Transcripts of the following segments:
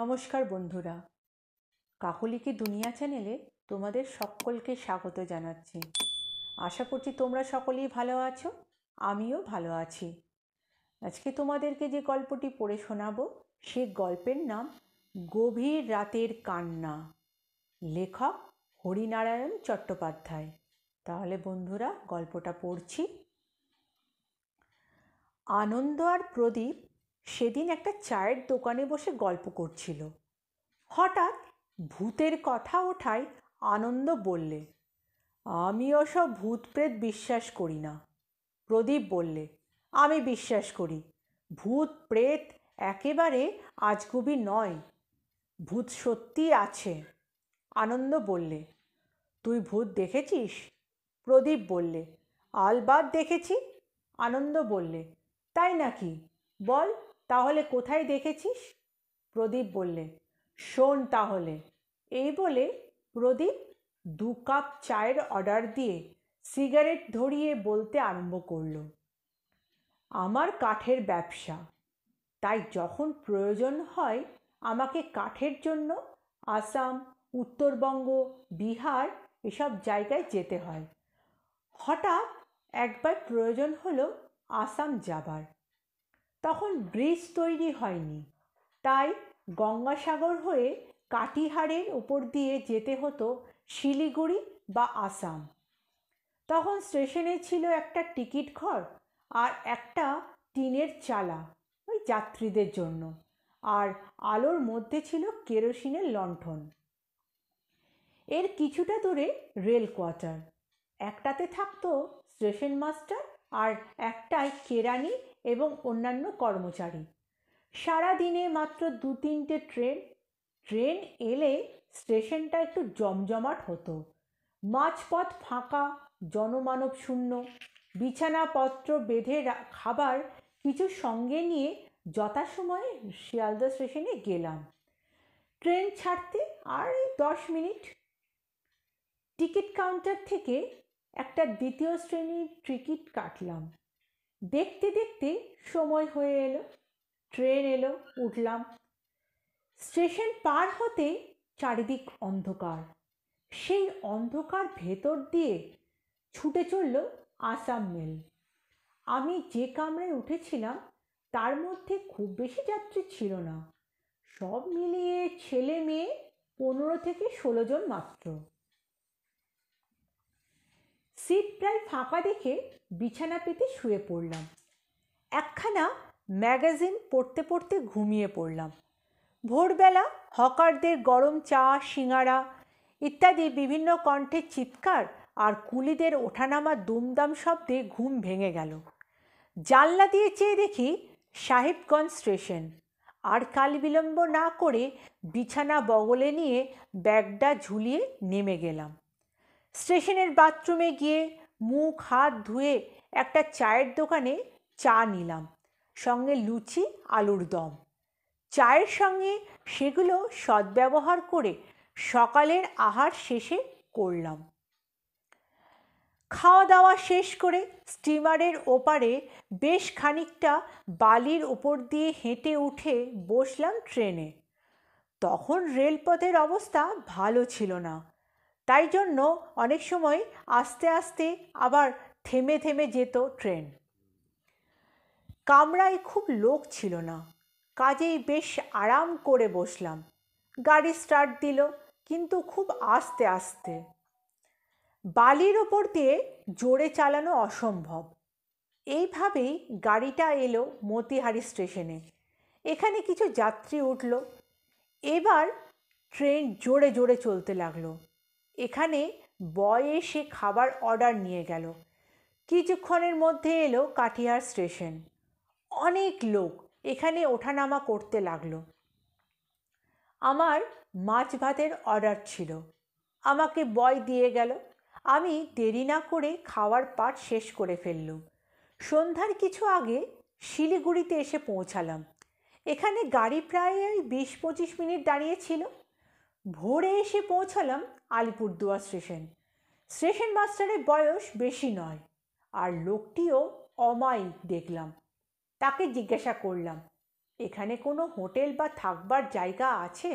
নমস্কার বন্ধুরা, কাকলি কি দুনিয়া চ্যানেলে তোমাদের সকলকে স্বাগত জানাচ্ছি। আশা করছি তোমরা সকলেই ভালো আছো, আমিও ভালো আছি। আজকে তোমাদেরকে যে গল্পটি পড়ে শোনাবো সে গল্পের নাম গভীর রাতের কান্না, লেখক হরিনারায়ণ চট্টোপাধ্যায়। তাহলে বন্ধুরা গল্পটা পড়ছি। আনন্দ আর প্রদীপ সেদিন একটা চায়ের দোকানে বসে গল্প করছিল। হঠাৎ ভূতের কথা ওঠায় আনন্দ বললে, আমি ওসব ভূত প্রেত বিশ্বাস করি না। প্রদীপ বললে, আমি বিশ্বাস করি। ভূত প্রেত একেবারে আজগুবি নয়, ভূত সত্যি আছে। আনন্দ বললে, তুই ভূত দেখেছিস? প্রদীপ বললে, আলবাত দেখেছি। আনন্দ বললে, তাই নাকি? বল তাহলে কোথায় দেখেছিস? প্রদীপ বললে, শোন তাহলে। এই বলে প্রদীপ 2 কাপ চায়ের অর্ডার দিয়ে সিগারেট ধরিয়ে বলতে আরম্ভ করল, আমার কাঠের ব্যবসা, তাই যখন প্রয়োজন হয় আমাকে কাঠের জন্য আসাম, উত্তরবঙ্গ, বিহার এসব জায়গায় যেতে হয়। হঠাৎ একবার প্রয়োজন হলো আসাম যাবার। তখন ব্রিজ তৈরি হয়নি, তাই গঙ্গাসাগর হয়ে কাটিহারের উপর দিয়ে যেতে হতো শিলিগুড়ি বা আসাম। তখন স্টেশনে ছিল একটা টিকিট ঘর আর একটা টিনের চালা, ওই যাত্রীদের জন্য, আর আলোর মধ্যে ছিল কেরোসিনের লণ্ঠন। এর কিছুটা দূরে রেল কোয়ার্টার, একটাতে থাকতো স্টেশন মাস্টার আর একটায় কেরানি এবং অন্যান্য কর্মচারী। সারাদিনে মাত্র 2-3টে ট্রেন এলে স্টেশনটা একটু জমজমাট হতো। মাঝপথ ফাঁকা, জনমানব শূন্য। বিছানাপত্র বেঁধে খাবার কিছু সঙ্গে নিয়ে যথাসময়ে শিয়ালদা স্টেশনে গেলাম। ট্রেন ছাড়তে আর 10 মিনিট। টিকিট কাউন্টার থেকে একটা 2য় শ্রেণীর টিকিট কাটলাম। দেখতে দেখতে সময় হয়ে এলো। ট্রেন এলো, উঠলাম। স্টেশন পার হতে চারিদিক অন্ধকার। সেই অন্ধকার ভেতর দিয়ে ছুটে চলল আসাম মেল। আমি যে কামরায় উঠেছিলাম তার মধ্যে খুব বেশি যাত্রী ছিল না, সব মিলিয়ে ছেলে মেয়ে 15 থেকে 16 জন মাত্র। সিট প্রায় ফাঁকা দেখে বিছানা পেতে শুয়ে পড়লাম। একখানা ম্যাগাজিন পড়তে পড়তে ঘুমিয়ে পড়লাম। ভোরবেলা হকারদের গরম চা, সিঙাড়া ইত্যাদি বিভিন্ন কণ্ঠের চিৎকার আর কুলিদের ওঠানামা দুমদাম শব্দে ঘুম ভেঙে গেল। জানলা দিয়ে চেয়ে দেখি সাহেবগঞ্জ স্টেশন। আর কাল বিলম্ব না করে বিছানা বগলে নিয়ে ব্যাগটা ঝুলিয়ে নেমে গেলাম। স্টেশনের বাথরুমে গিয়ে মুখ হাত ধুয়ে একটা চায়ের দোকানে চা নিলাম, সঙ্গে লুচি, আলুর দম। চায়ের সঙ্গে সেগুলো সদ্ব্যবহার করে সকালের আহার শেষে করলাম। খাওয়া দাওয়া শেষ করে স্টিমারের ওপারে বেশ খানিকটা বালির উপর দিয়ে হেঁটে উঠে বসলাম ট্রেনে। তখন রেলপথের অবস্থা ভালো ছিল না, তাই জন্য অনেক সময় আস্তে আস্তে আবার থেমে থেমে যেত ট্রেন। কামরায় খুব লোক ছিল না, কাজেই বেশ আরাম করে বসলাম। গাড়ি স্টার্ট দিল, কিন্তু খুব আস্তে আস্তে। বালির ওপর দিয়ে জোরে চালানো অসম্ভব। এইভাবেই গাড়িটা এলো মতিহারি স্টেশনে। এখানে কিছু যাত্রী উঠল। এবার ট্রেন জোরে জোরে চলতে লাগলো। এখানে বয় এসে খাবার অর্ডার নিয়ে গেল। কিছুক্ষণের মধ্যে এলো কাটিহার স্টেশন। অনেক লোক এখানে ওঠানামা করতে লাগলো। আমার মাছ ভাতের অর্ডার ছিল, আমাকে বয় দিয়ে গেল। আমি দেরি না করে খাওয়ার পাট শেষ করে ফেললুম। সন্ধ্যার কিছু আগে শিলিগুড়িতে এসে পৌঁছালাম। এখানে গাড়ি প্রায় 20-25 মিনিট দাঁড়িয়েছিল। ভোরে এসে পৌঁছালাম আলিপুরদুয়ার স্টেশন। স্টেশন মাস্টারের বয়স বেশি নয়, আর লোকটিও অমায়িক দেখলাম। তাকে জিজ্ঞাসা করলাম, এখানে কোনো হোটেল বা থাকবার জায়গা আছে?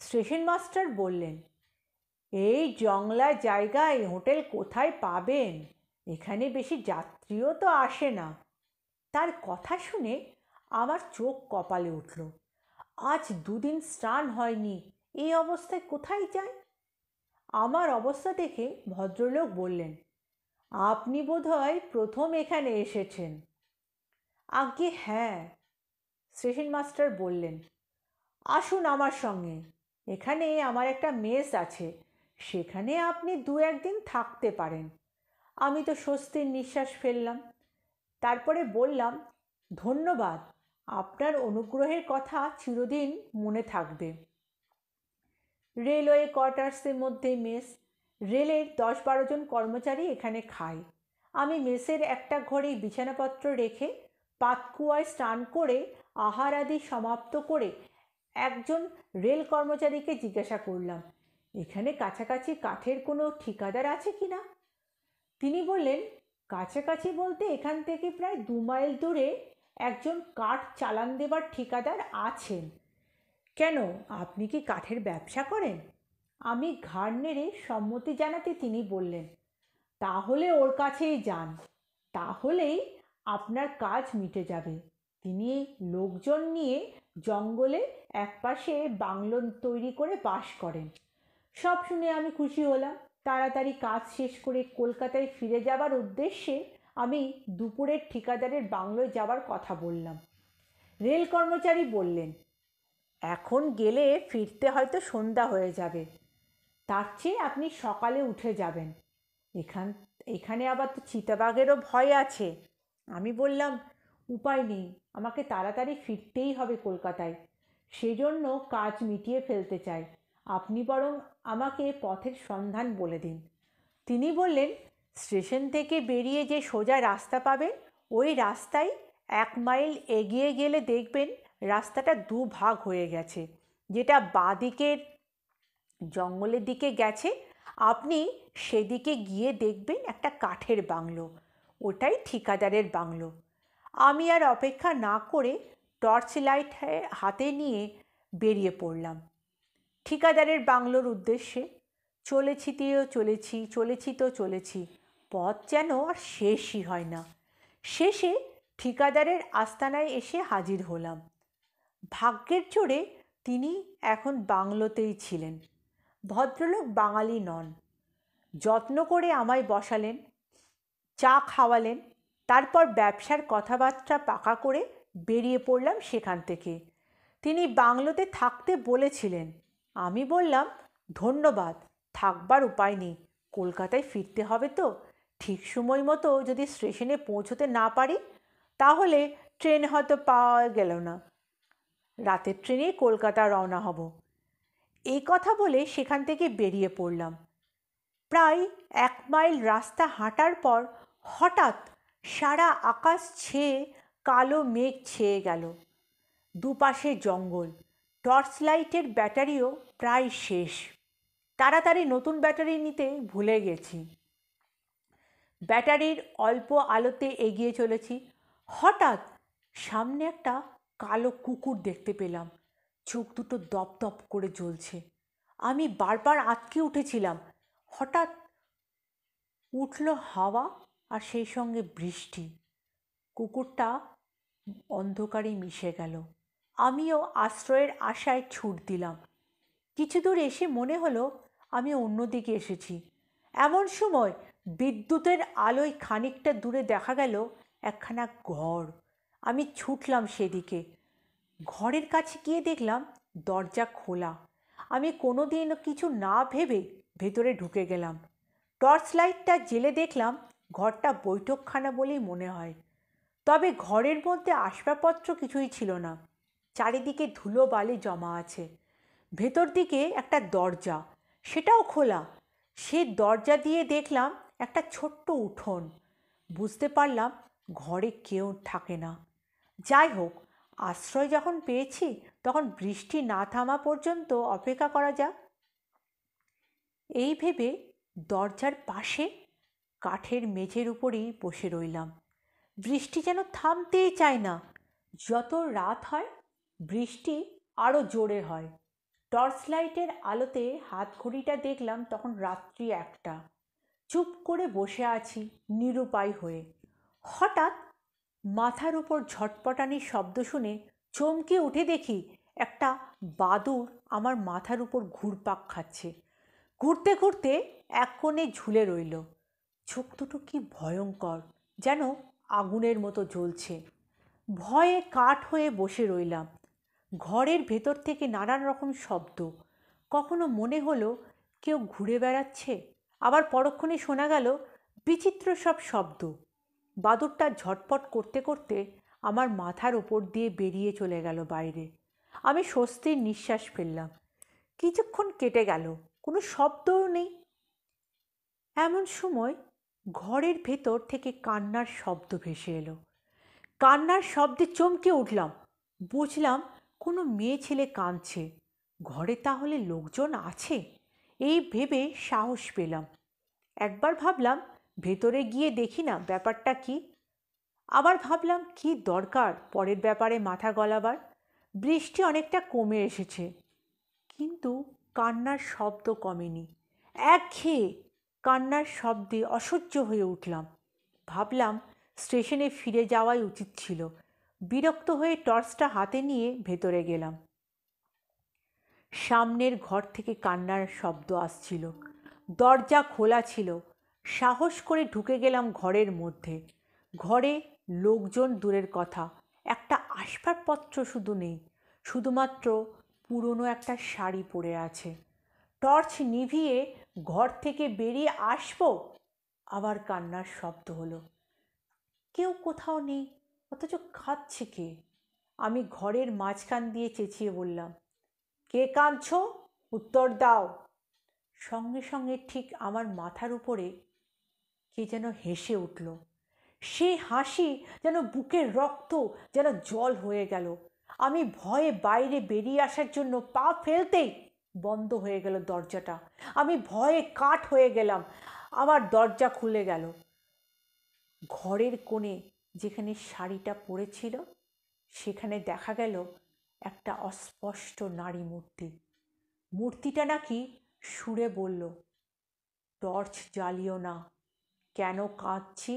স্টেশন মাস্টার বললেন, এই জংলা জায়গায় হোটেল কোথায় পাবেন? এখানে বেশি যাত্রীও তো আসে না। তার কথা শুনে আমার চোখ কপালে উঠল। আজ দুদিন স্নান হয়নি, এই অবস্থায় কোথায় যায়? আমার অবস্থা দেখে ভদ্রলোক বললেন, আপনি বোধহয় প্রথম এখানে এসেছেন। আজ্ঞে হ্যাঁ, স্টেশন মাস্টার বললেন, আসুন আমার সঙ্গে। এখানে আমার একটা মেস আছে, সেখানে আপনি দু একদিন থাকতে পারেন। আমি তো স্বস্তির নিঃশ্বাস ফেললাম। তারপরে বললাম, ধন্যবাদ, আপনার অনুগ্রহের কথা চিরদিন মনে থাকবে। রেলওয়ে কোয়ার্টার্সের মধ্যে মেস। রেলের 10-12 জন কর্মচারী এখানে খায়। আমি মেসের একটা ঘরেই বিছানাপত্র রেখে পাতকুয়ায় স্নান করে আহার আদি সমাপ্ত করে একজন রেল কর্মচারীকে জিজ্ঞাসা করলাম, এখানে কাছাকাছি কাঠের কোনো ঠিকাদার আছে কি না? তিনি বললেন, কাছাকাছি বলতে এখান থেকে প্রায় 2 মাইল দূরে একজন কাঠ চালান দেবার ঠিকাদার আছেন। কেন, আপনি কি কাঠের ব্যবসা করেন? আমি ঘাড় নেড়ে সম্মতি জানাতে তিনি বললেন, তাহলে ওর কাছেই যান, তাহলেই আপনার কাজ মিটে যাবে। তিনি লোকজন নিয়ে জঙ্গলে একপাশে বাংলো তৈরি করে বাস করেন। সব শুনে আমি খুশি হলাম। তাড়াতাড়ি কাজ শেষ করে কলকাতায় ফিরে যাবার উদ্দেশ্যে আমি দুপুরের ঠিকাদারের বাংলোয় যাবার কথা বললাম। রেল কর্মচারী বললেন, এখন গেলে ফিরতে হয়তো সন্ধ্যা হয়ে যাবে, তার চেয়ে আপনি সকালে উঠে যাবেন। এখানে আবার তো চিতাবাঘেরও ভয় আছে। আমি বললাম, উপায় নেই, আমাকে তাড়াতাড়ি ফিরতেই হবে কলকাতায়, সেজন্য কাজ মিটিয়ে ফেলতে চাই। আপনি বরং আমাকে পথের সন্ধান বলে দিন। তিনি বললেন, স্টেশন থেকে বেরিয়ে যে সোজা রাস্তা পাবেন, ওই রাস্তায় 1 মাইল এগিয়ে গেলে দেখবেন রাস্তাটা দুভাগ হয়ে গেছে। যেটা বাঁ দিকের জঙ্গলের দিকে গেছে, আপনি সেদিকে গিয়ে দেখবেন একটা কাঠের বাংলো, ওটাই ঠিকাদারের বাংলো। আমি আর অপেক্ষা না করে টর্চ লাইট হাতে নিয়ে বেরিয়ে পড়লাম ঠিকাদারের বাংলোর উদ্দেশ্যে। চলেছি, পথ যেন আর শেষই হয় না। শেষে ঠিকাদারের আস্তানায় এসে হাজির হলাম। ভাগ্যের জোরে তিনি এখন বাংলোতেই ছিলেন। ভদ্রলোক বাঙালি নন। যত্ন করে আমায় বসালেন, চা খাওয়ালেন, তারপর ব্যবসার কথাবার্তা পাকা করে বেরিয়ে পড়লাম সেখান থেকে। তিনি বাংলোতে থাকতে বলেছিলেন। আমি বললাম, ধন্যবাদ, থাকবার উপায় নেই, কলকাতায় ফিরতে হবে তো। ঠিক সময় মতো যদি স্টেশনে পৌঁছতে না পারি, তাহলে ট্রেন হয়তো পাওয়া গেল না, রাতের ট্রেনে কলকাতা রওনা হব। এই কথা বলে সেখান থেকে বেরিয়ে পড়লাম। প্রায় 1 মাইল রাস্তা হাঁটার পর হঠাৎ সারা আকাশ ছেয়ে কালো মেঘ ছেয়ে গেল। দুপাশে জঙ্গল। টর্চ লাইটের ব্যাটারিও প্রায় শেষ। তাড়াতাড়ি নতুন ব্যাটারি নিতে ভুলে গেছি। ব্যাটারির অল্প আলোতে এগিয়ে চলেছি। হঠাৎ সামনে একটা কালো কুকুর দেখতে পেলাম। চোখ দুটো দপ দপ করে জ্বলছে। আমি বারবার আটকে উঠেছিলাম। হঠাৎ উঠল হাওয়া, আর সেই সঙ্গে বৃষ্টি। কুকুরটা অন্ধকারে মিশে গেল। আমিও আশ্রয়ের আশায় ছুট দিলাম। কিছু দূর এসে মনে হলো আমি অন্যদিকে এসেছি। এমন সময় বিদ্যুতের আলোয় খানিকটা দূরে দেখা গেল একখানা ঘর। আমি ছুটলাম সেদিকে। ঘরের কাছে গিয়ে দেখলাম দরজা খোলা। আমি কোনোদিন কিছু না ভেবে ভেতরে ঢুকে গেলাম। টর্চ লাইটটা জ্বেলে দেখলাম ঘরটা বৈঠকখানা বলেই মনে হয়। তবে ঘরের মধ্যে আসবাবপত্র কিছুই ছিল না। চারিদিকে ধুলো বালি জমা আছে। ভেতর দিকে একটা দরজা, সেটাও খোলা। সে দরজা দিয়ে দেখলাম একটা ছোট্ট উঠোন। বুঝতে পারলাম ঘরে কেউ থাকে না। যাই হোক, আশ্রয় যখন পেয়েছি তখন বৃষ্টি না থামা পর্যন্ত অপেক্ষা করা যাক। এই ভেবে দরজার পাশে কাঠের মেঝের উপরেই বসে রইলাম। বৃষ্টি যেন থামতেই চায় না। যত রাত হয় বৃষ্টি আরও জোরে হয়। টর্চ লাইটের আলোতে হাত ঘড়িটা দেখলাম তখন রাত্রি 1টা। চুপ করে বসে আছি নিরুপায় হয়ে। হঠাৎ মাথার উপর ঝটপটানির শব্দ শুনে চমকে উঠে দেখি একটা বাদুড় আমার মাথার উপর ঘুরপাক খাচ্ছে। ঘুরতে ঘুরতে এক কোণে ঝুলে রইল। চোখ দুটো কি ভয়ঙ্কর, যেন আগুনের মতো জ্বলছে। ভয়ে কাঠ হয়ে বসে রইলাম। ঘরের ভেতর থেকে নানান রকম শব্দ। কখনো মনে হলো কেউ ঘুরে বেড়াচ্ছে, আবার পরক্ষণে শোনা গেল বিচিত্র সব শব্দ। বাদুড়টা ঝটপট করতে করতে আমার মাথার ওপর দিয়ে বেরিয়ে চলে গেল বাইরে। আমি স্বস্তির নিঃশ্বাস ফেললাম। কিছুক্ষণ কেটে গেল, কোনো শব্দও নেই। এমন সময় ঘরের ভেতর থেকে কান্নার শব্দ ভেসে এলো। কান্নার শব্দে চমকে উঠলাম। বুঝলাম কোনো মেয়ে ছেলে কাঁদছে। ঘরে তাহলে লোকজন আছে, এই ভেবে সাহস পেলাম। একবার ভাবলাম ভেতরে গিয়ে দেখি না ব্যাপারটা কি। আবার ভাবলাম কি দরকার পরের ব্যাপারে মাথা গলাবার। বৃষ্টি অনেকটা কমে এসেছে, কিন্তু কান্নার শব্দ কমেনি। একঘেয়ে কান্নার শব্দে অসহ্য হয়ে উঠলাম। ভাবলাম স্টেশনে ফিরে যাওয়াই উচিত ছিল। বিরক্ত হয়ে টর্চটা হাতে নিয়ে ভেতরে গেলাম। সামনের ঘর থেকে কান্নার শব্দ আসছিল। দরজা খোলা ছিল। সাহস করে ঢুকে গেলাম ঘরের মধ্যে। ঘরে লোকজন দূরের কথা, একটা আসবাবপত্র শুধু নেই। শুধুমাত্র পুরনো একটা শাড়ি পরে আছে। টর্চ নিভিয়ে ঘর থেকে বেরিয়ে আসবো, আবার কান্নার শব্দ হলো। কেউ কোথাও নেই, অথচ কাঁদছে কে? আমি ঘরের মাঝখান দিয়ে চেঁচিয়ে বললাম, কে কাঁদছো? উত্তর দাও। সঙ্গে সঙ্গে ঠিক আমার মাথার উপরে কে যেন হেসে উঠল। সে হাসি যেন বুকের রক্ত যেন জল হয়ে গেল। আমি ভয়ে বাইরে বেরিয়ে আসার জন্য পা ফেলতেই বন্ধ হয়ে গেল দরজাটা। আমি ভয়ে কাঠ হয়ে গেলাম। আমার দরজা খুলে গেল। ঘরের কোণে যেখানে শাড়িটা পড়েছিল সেখানে দেখা গেল একটা অস্পষ্ট নারী মূর্তি। মূর্তিটা নাকি সুরে বলল, টর্চ জ্বালিও না, কেন কাঁদছি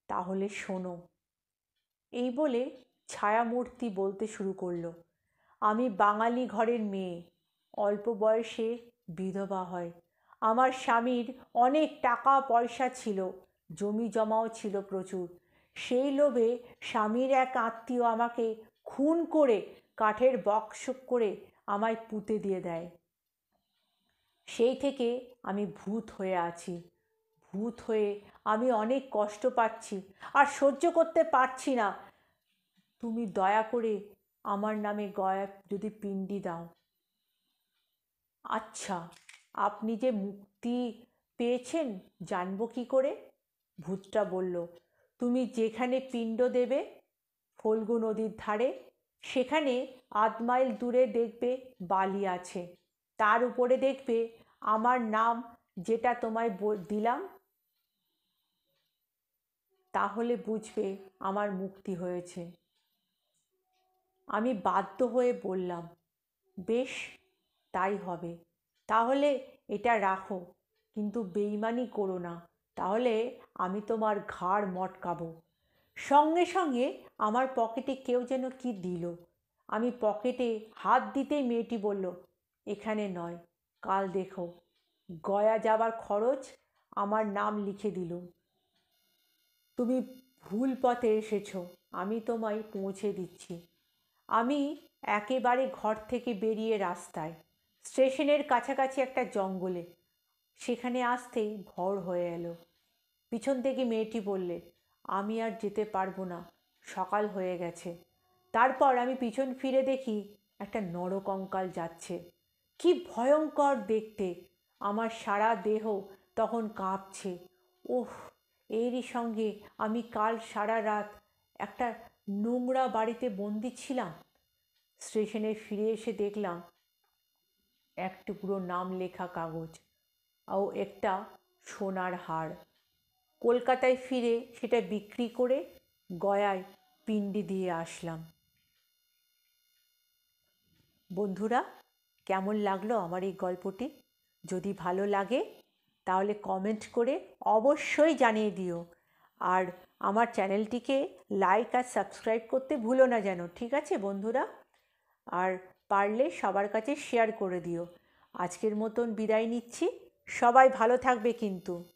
তাহলে শোনো। এই বলে ছায়ামূর্তি বলতে শুরু করলো, আমি বাঙালি ঘরের মেয়ে, অল্প বয়সে বিধবা হয়। আমার স্বামীর অনেক টাকা পয়সা ছিল, জমি জমাও ছিল প্রচুর। সেই লোভে স্বামীর এক আত্মীয় আমাকে খুন করে কাঠের বক্স করে আমায় পুঁতে দিয়ে দেয়। সেই থেকে আমি ভূত হয়ে আছি। ভূত হয়ে আমি অনেক কষ্ট পাচ্ছি, আর সহ্য করতে পারছি না। তুমি দয়া করে আমার নামে গয়া যদি পিণ্ডি দাও। আচ্ছা, আপনি যে মুক্তি পেয়েছেন জানবো কি করে? ভূতটা বলল, তুমি যেখানে পিণ্ড দেবে ফল্গু নদীর ধারে, সেখানে 8 মাইল দূরে দেখবে বালি আছে। তার উপরে দেখবে আমার নাম, যেটা তোমায় দিলাম। তাহলে বুঝবে আমার মুক্তি হয়েছে। আমি বাধ্য হয়ে বললাম, বেশ, তাই হবে। তাহলে এটা রাখো, কিন্তু বেইমানি করো না, তাহলে আমি তোমার ঘাড় মটকাবো। সঙ্গে সঙ্গে আমার পকেটে কেউ যেন কি দিল। আমি পকেটে হাত দিতেই মেয়েটি বলল, এখানে নয়, কাল দেখো। গয়া যাবার খরচ আমার নাম লিখে দিলুম। তুমি ভুল পথে এসেছো, আমি তোমায় পৌঁছে দিচ্ছি। আমি একেবারে ঘর থেকে বেরিয়ে রাস্তায়, স্টেশনের কাছাকাছি একটা জঙ্গলে। সেখানে আসতেই ভোর হয়ে এলো। পিছন থেকে মেয়েটি বললে, আমি আর যেতে পারবো না, সকাল হয়ে গেছে। তারপর আমি পিছন ফিরে দেখি একটা নরকঙ্কাল যাচ্ছে। কি ভয়ঙ্কর দেখতে! আমার সারা দেহ তখন কাঁপছে। ওহ, এরই সঙ্গে আমি কাল সারা রাত একটা নোংরা বাড়িতে বন্দি ছিলাম। স্টেশনে ফিরে এসে দেখলাম এক টুকরো নাম লেখা কাগজ ও একটা সোনার হার। কলকাতায় ফিরে সেটা বিক্রি করে গয়ায় পিণ্ডি দিয়ে আসলাম। বন্ধুরা, কেমন লাগলো আমার এই গল্পটি? যদি ভালো লাগে তাহলে কমেন্ট করে অবশ্যই জানিয়ে দিও। আর আমার চ্যানেলটিকে লাইক আর সাবস্ক্রাইব করতে ভুলো না যেন, ঠিক আছে বন্ধুরা? আর পারলে সবার কাছে শেয়ার করে দিও। আজকের মতন বিদায় নিচ্ছি। সবাই ভালো থাকবে কিন্তু।